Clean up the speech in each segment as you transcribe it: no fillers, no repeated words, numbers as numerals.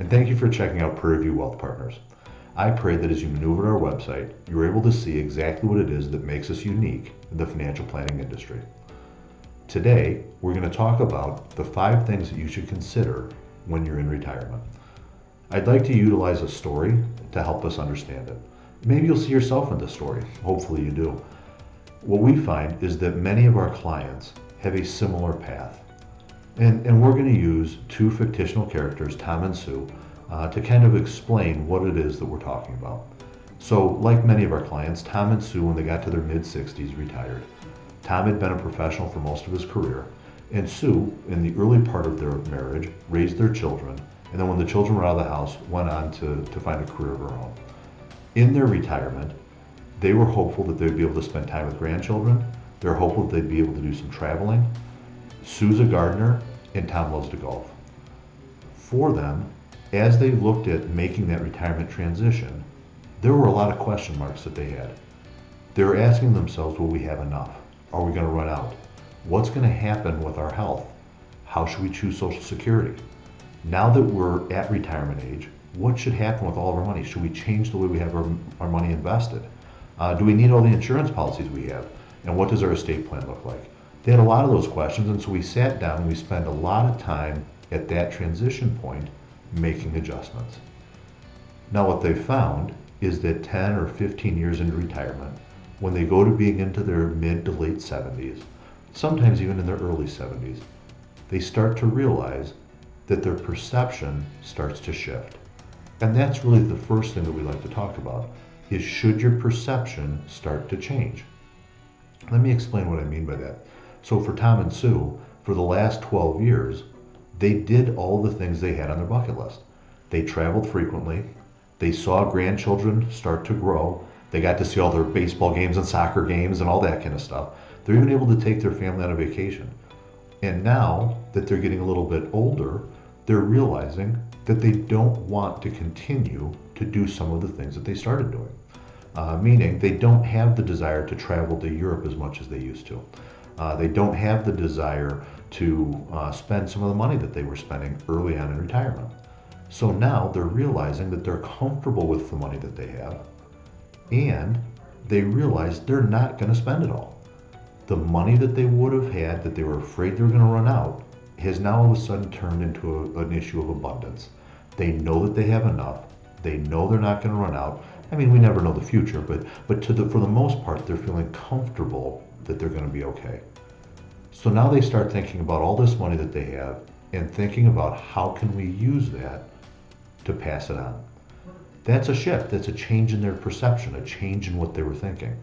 and thank you for checking out Prairie View Wealth Partners. I pray that as you maneuver our website, you're able to see exactly what it is that makes us unique in the financial planning industry. Today, we're going to talk about the 5 things that you should consider when you're in retirement. I'd like to utilize a story to help us understand it. Maybe you'll see yourself in the story. Hopefully you do. What we find is that many of our clients have a similar path. And we're going to use 2 fictional characters, Tom and Sue, to kind of explain what it is that we're talking about. So, like many of our clients, Tom and Sue, when they got to their mid-60s, retired. Tom had been a professional for most of his career, and Sue, in the early part of their marriage, raised their children, and then when the children were out of the house, went on to find a career of her own. In their retirement, they were hopeful that they'd be able to spend time with grandchildren. They're hopeful that they'd be able to do some traveling. Sue's a gardener, and Tom loves to golf. For them, as they looked at making that retirement transition, there were a lot of question marks that they had. They were asking themselves, will we have enough? Are we going to run out? What's going to happen with our health? How should we choose Social Security? Now that we're at retirement age, what should happen with all of our money? Should we change the way we have our money invested? Do we need all the insurance policies we have? And what does our estate plan look like? They had a lot of those questions, and so we sat down and we spent a lot of time at that transition point making adjustments. Now what they found is that 10 or 15 years into retirement, when they go to being into their mid to late 70s, sometimes even in their early 70s, they start to realize that their perception starts to shift. And that's really the first thing that we like to talk about, is should your perception start to change? Let me explain what I mean by that. So for Tom and Sue, for the last 12 years, they did all the things they had on their bucket list. They traveled frequently. They saw grandchildren start to grow. They got to see all their baseball games and soccer games and all that kind of stuff. They're even able to take their family on a vacation. And now that they're getting a little bit older, they're realizing that they don't want to continue to do some of the things that they started doing. Meaning they don't have the desire to travel to Europe as much as they used to. They don't have the desire to spend some of the money that they were spending early on in retirement. So now they're realizing that they're comfortable with the money that they have, and they realize they're not going to spend it all. The money that they would have had that they were afraid they were going to run out has now all of a sudden turned into an issue of abundance. They know that they have enough. They know they're not going to run out. I mean, we never know the future, but for the most part, they're feeling comfortable that they're going to be okay. So now they start thinking about all this money that they have and thinking about how can we use that to pass it on. That's a shift. That's a change in their perception, a change in what they were thinking.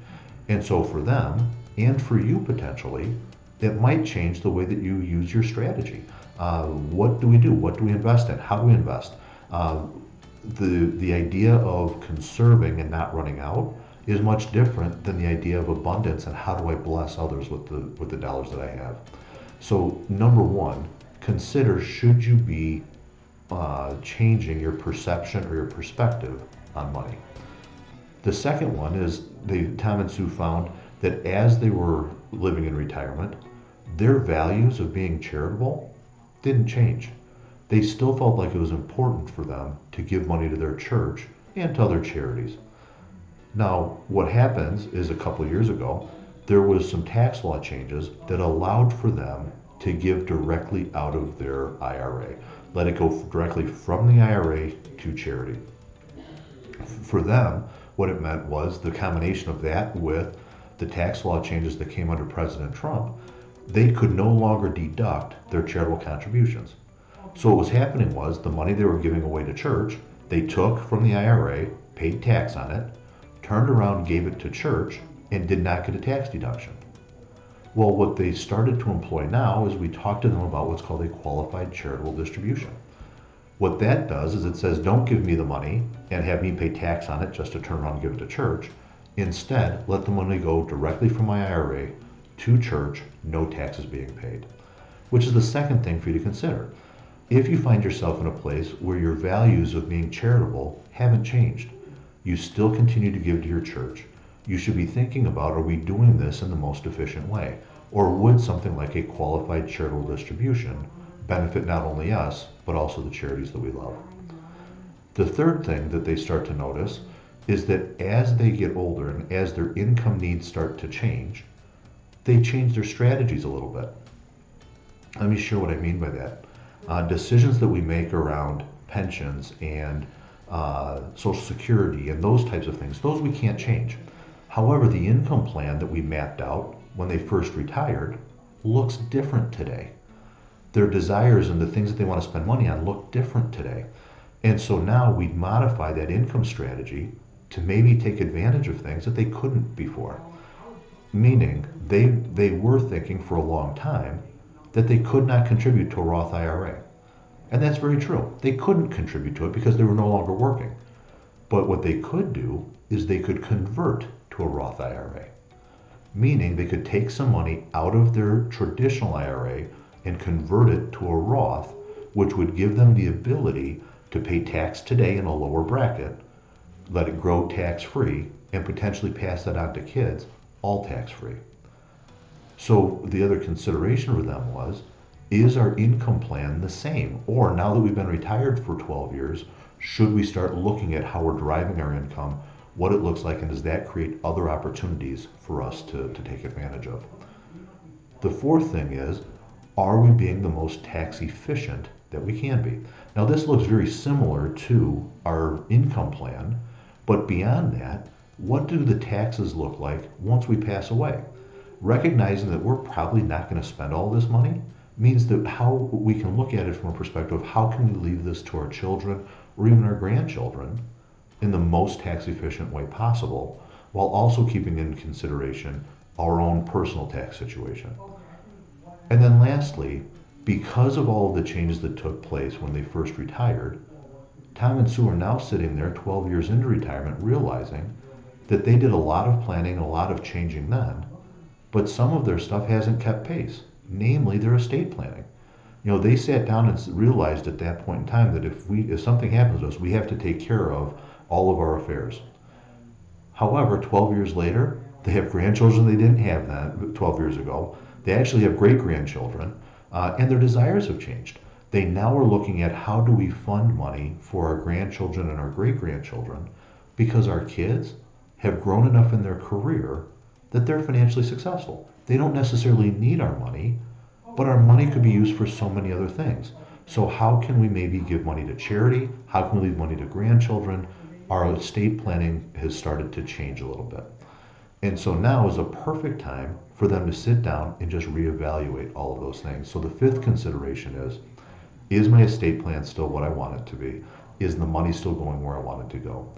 And so for them, and for you potentially, it might change the way that you use your strategy. What do we do? What do we invest in? How do we invest? The idea of conserving and not running out is much different than the idea of abundance and how do I bless others with the dollars that I have. So number one, consider should you be changing your perception or your perspective on money. The second one is Tom and Sue found that as they were living in retirement, their values of being charitable didn't change. They still felt like it was important for them to give money to their church and to other charities. Now, what happens is a couple of years ago, there was some tax law changes that allowed for them to give directly out of their IRA. Let it go directly from the IRA to charity. For them, what it meant was the combination of that with the tax law changes that came under President Trump, they could no longer deduct their charitable contributions. So what was happening was the money they were giving away to church, they took from the IRA, paid tax on it, turned around, gave it to church, and did not get a tax deduction. Well, what they started to employ now is we talk to them about what's called a qualified charitable distribution. What that does is it says, don't give me the money and have me pay tax on it just to turn around and give it to church. Instead, let the money go directly from my IRA to church, no taxes being paid. Which is the second thing for you to consider. If you find yourself in a place where your values of being charitable haven't changed, you still continue to give to your church, you should be thinking about, are we doing this in the most efficient way? Or would something like a qualified charitable distribution benefit not only us, but also the charities that we love? The third thing that they start to notice is that as they get older and as their income needs start to change, they change their strategies a little bit. Let me show what I mean by that. Decisions that we make around pensions and Social Security and those types of things, those we can't change. However, the income plan that we mapped out when they first retired looks different today. Their desires and the things that they want to spend money on look different today. And so now we modify that income strategy to maybe take advantage of things that they couldn't before. Meaning they were thinking for a long time that they could not contribute to a Roth IRA. And that's very true. They couldn't contribute to it because they were no longer working. But what they could do is they could convert to a Roth IRA. Meaning they could take some money out of their traditional IRA and convert it to a Roth, which would give them the ability to pay tax today in a lower bracket, let it grow tax-free, and potentially pass that on to kids, all tax-free. So the other consideration for them was, is our income plan the same? Or now that we've been retired for 12 years, should we start looking at how we're driving our income, what it looks like, and does that create other opportunities for us to take advantage of? The fourth thing is, are we being the most tax efficient that we can be? Now this looks very similar to our income plan, but beyond that, what do the taxes look like once we pass away? Recognizing that we're probably not going to spend all this money means that how we can look at it from a perspective of how can we leave this to our children or even our grandchildren in the most tax efficient way possible, while also keeping in consideration our own personal tax situation. And then lastly, because of all of the changes that took place when they first retired, Tom and Sue are now sitting there 12 years into retirement realizing that they did a lot of planning and a lot of changing then, but some of their stuff hasn't kept pace, namely their estate planning. You know, they sat down and realized at that point in time that if something happens to us, we have to take care of all of our affairs. However, 12 years later, they have grandchildren they didn't have that 12 years ago. They actually have great-grandchildren, and their desires have changed. They now are looking at how do we fund money for our grandchildren and our great-grandchildren, because our kids have grown enough in their career that they're financially successful. They don't necessarily need our money, but our money could be used for so many other things. So how can we maybe give money to charity? How can we leave money to grandchildren? Our estate planning has started to change a little bit. And so now is a perfect time for them to sit down and just reevaluate all of those things. So the fifth consideration is my estate plan still what I want it to be? Is the money still going where I want it to go?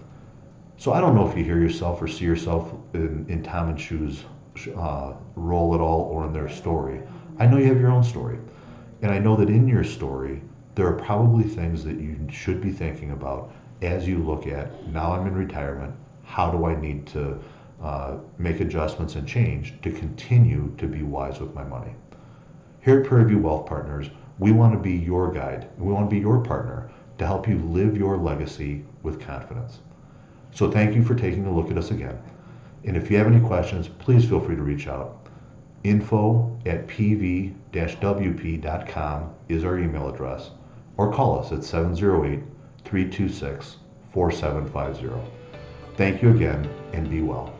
So I don't know if you hear yourself or see yourself in Tom and Shu's role at all or in their story. I know you have your own story. And I know that in your story, there are probably things that you should be thinking about as you look at, now I'm in retirement, how do I need to make adjustments and change to continue to be wise with my money? Here at Prairie View Wealth Partners, we want to be your guide. We want to be your partner to help you live your legacy with confidence. So thank you for taking a look at us again. And if you have any questions, please feel free to reach out. info@pv-wp.com is our email address, or call us at 708-326-4750. Thank you again, and be well.